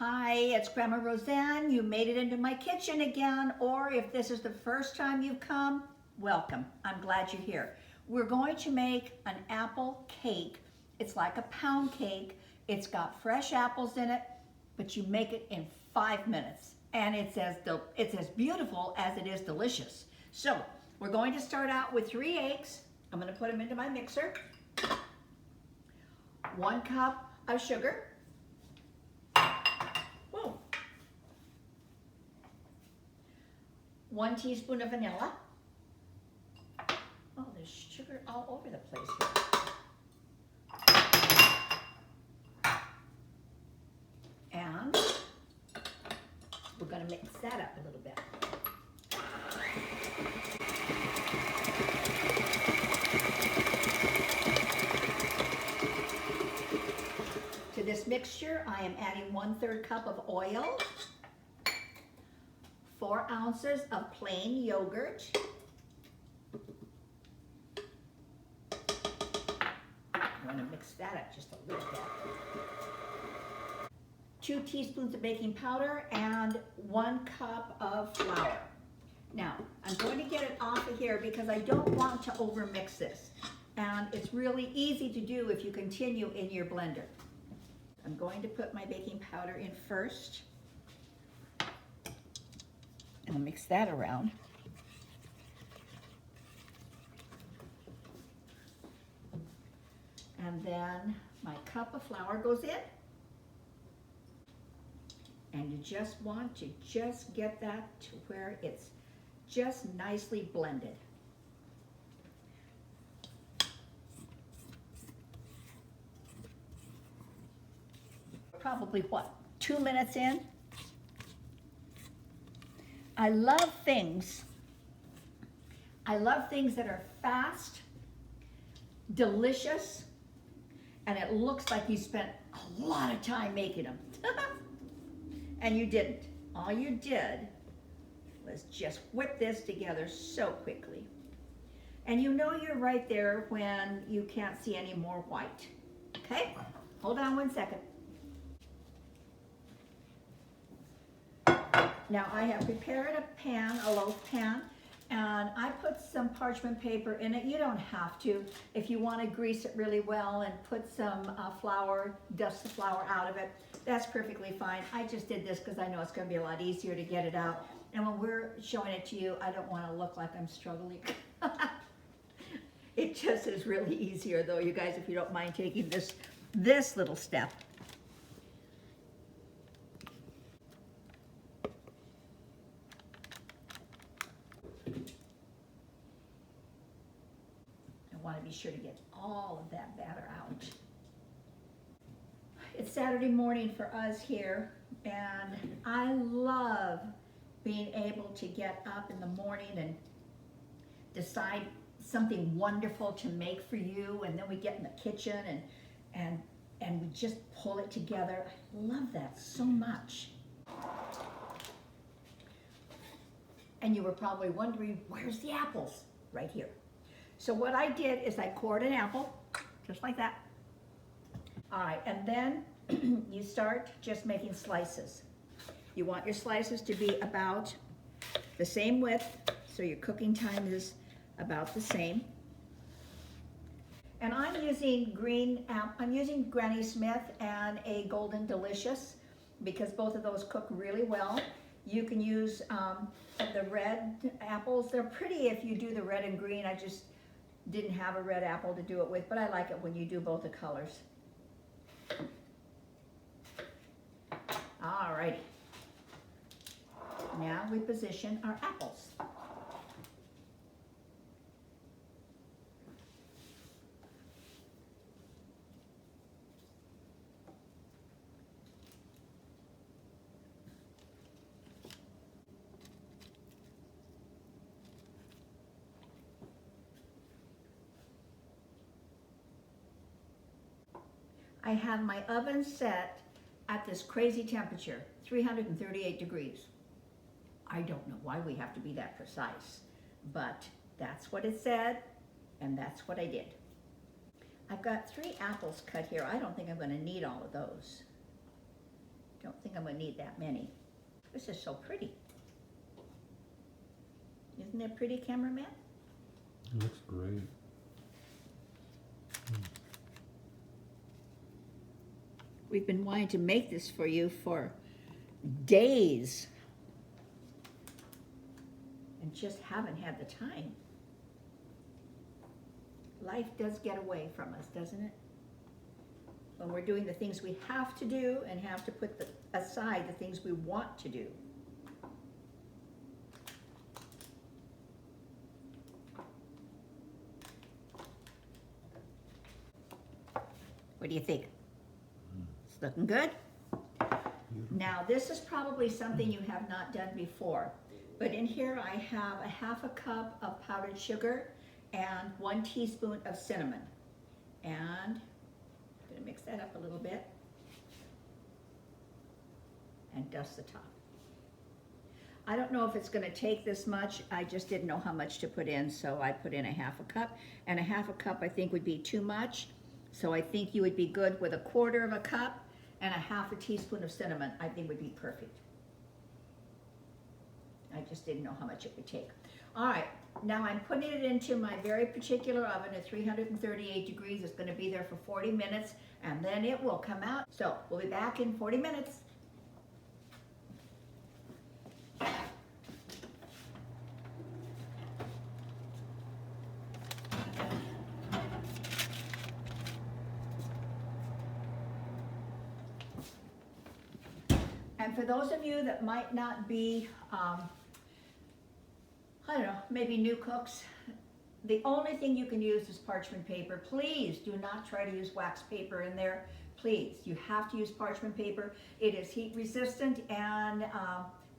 Hi, it's Grandma Roseanne. You made it into my kitchen again, or if this is the first time you've come, welcome. I'm glad you're here. We're going to make an apple cake. It's like a pound cake. It's got fresh apples in it, but you make it in 5 minutes. And it's as beautiful as it is delicious. So we're going to start out with 3 eggs. I'm going to put them into my mixer. 1 cup of sugar. 1 teaspoon of vanilla. Oh, there's sugar all over the place here. And we're going to mix that up a little bit. To this mixture, I am adding 1/3 cup of oil, 4 ounces of plain yogurt, I want to mix that up just a little bit, 2 teaspoons of baking powder, and 1 cup of flour. Now, I'm going to get it off of here because I don't want to overmix this. And it's really easy to do if you continue in your blender. I'm going to put my baking powder in first. And I'll mix that around. And then my cup of flour goes in. And you just want to get that to where it's just nicely blended. Probably what, 2 minutes in? I love things that are fast, delicious, and it looks like you spent a lot of time making them. And you didn't. All you did was just whip this together so quickly. And you know you're right there when you can't see any more white. Okay? Hold on 1 second. Now I have prepared a pan, a loaf pan, and I put some parchment paper in it. You don't have to. If you want to grease it really well and put some flour, dust the flour out of it, that's perfectly fine. I just did this because I know it's going to be a lot easier to get it out. And when we're showing it to you, I don't want to look like I'm struggling. It just is really easier though, you guys, if you don't mind taking this little step. Want to be sure to get all of that batter out. It's Saturday morning for us here, and I love being able to get up in the morning and decide something wonderful to make for you, and then we get in the kitchen and we just pull it together. I love that so much. And you were probably wondering, where's the apples? Right here. So what I did is I cored an apple, just like that. All right, and then you start just making slices. You want your slices to be about the same width, so your cooking time is about the same. And I'm using Granny Smith and a Golden Delicious because both of those cook really well. You can use the red apples. They're pretty if you do the red and green. I just didn't have a red apple to do it with, but I like it when you do both the colors. All righty. Now we position our apples. I have my oven set at this crazy temperature, 338 degrees. I don't know why we have to be that precise, but that's what it said, and that's what I did. I've got 3 apples cut here. I don't think I'm going to need all of those. Don't think I'm gonna need that many. This is so pretty. Isn't it pretty, cameraman? It looks great. We've been wanting to make this for you for days and just haven't had the time. Life does get away from us, doesn't it? When we're doing the things we have to do and have to put aside the things we want to do. What do you think? It's looking good? Now, this is probably something you have not done before, but in here I have a half a cup of powdered sugar and 1 teaspoon of cinnamon. And I'm gonna mix that up a little bit and dust the top. I don't know if it's gonna take this much. I just didn't know how much to put in, so I put in a half a cup, and a half a cup I think would be too much. So I think you would be good with a 1/4 of a cup and a half a teaspoon of cinnamon. I think would be perfect. I just didn't know how much it would take. All right, now I'm putting it into my very particular oven at 338 degrees. It's gonna be there for 40 minutes and then it will come out. So we'll be back in 40 minutes. And for those of you that might not be, I don't know, maybe new cooks, the only thing you can use is parchment paper. Please do not try to use wax paper in there. Please, you have to use parchment paper. It is heat resistant, and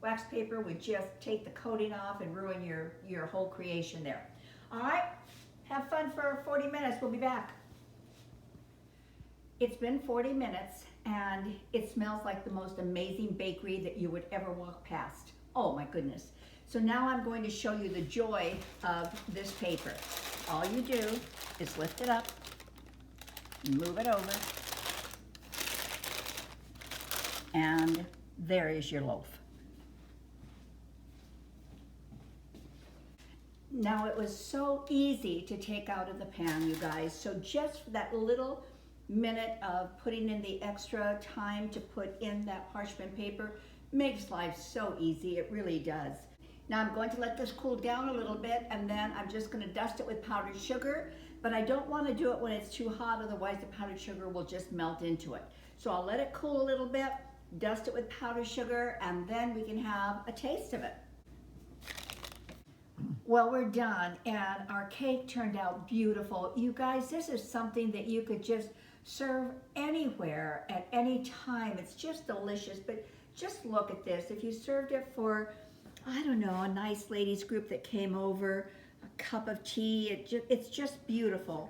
wax paper would just take the coating off and ruin your whole creation there. All right, have fun for 40 minutes. We'll be back. It's been 40 minutes and it smells like the most amazing bakery that you would ever walk past. Oh my goodness. So now I'm going to show you the joy of this paper. All you do is lift it up, move it over, and there is your loaf. Now it was so easy to take out of the pan, you guys. So just for that little minute of putting in the extra time to put in that parchment paper makes life so easy. It really does. Now I'm going to let this cool down a little bit, and then I'm just going to dust it with powdered sugar, but I don't want to do it when it's too hot, otherwise the powdered sugar will just melt into it. So I'll let it cool a little bit, dust it with powdered sugar, and then we can have a taste of it. Well, we're done, and our cake turned out beautiful. You guys, this is something that you could just serve anywhere at any time. It's just delicious, but just look at this. If you served it for, I don't know, a nice ladies group that came over, a cup of tea, it's just beautiful.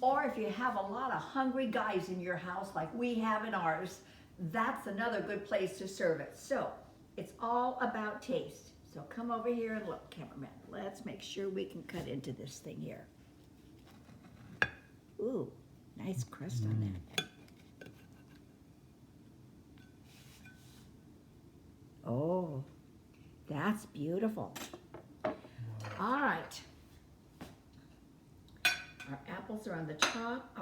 Or if you have a lot of hungry guys in your house like we have in ours, that's another good place to serve it. So it's all about taste. So come over here and look, cameraman. Let's make sure we can cut into this thing here. Ooh, nice crust on that. Oh, that's beautiful. All right. Our apples are on the top.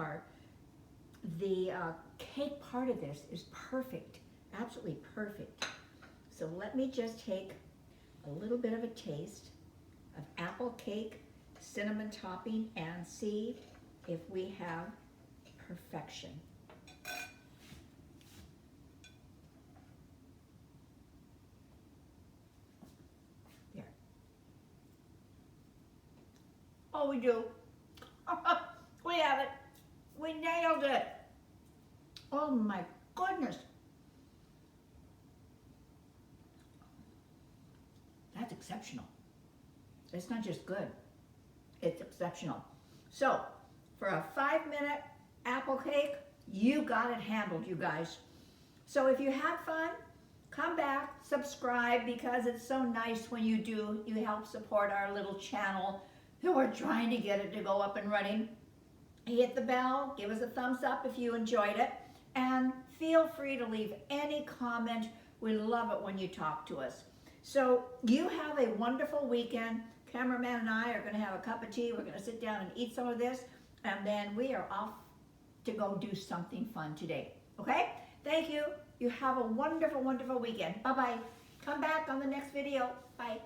The cake part of this is perfect, absolutely perfect. So let me just take a little bit of a taste of apple cake, cinnamon topping, and see if we have perfection. There. Oh, we do. We have it. We nailed it. Oh my goodness. That's exceptional. It's not just good, it's exceptional. So, for a 5-minute apple cake, you got it handled, you guys. So if you had fun, come back, subscribe, because it's so nice when you do. You help support our little channel that we're trying to get it to go up and running. Hit the bell, give us a thumbs up if you enjoyed it, and feel free to leave any comment. We love it when you talk to us. So you have a wonderful weekend. Cameraman and I are going to have a cup of tea. We're going to sit down and eat some of this, and then we are off to go do something fun today. Okay? Thank you. You have a wonderful, wonderful weekend. Bye-bye. Come back on the next video. Bye.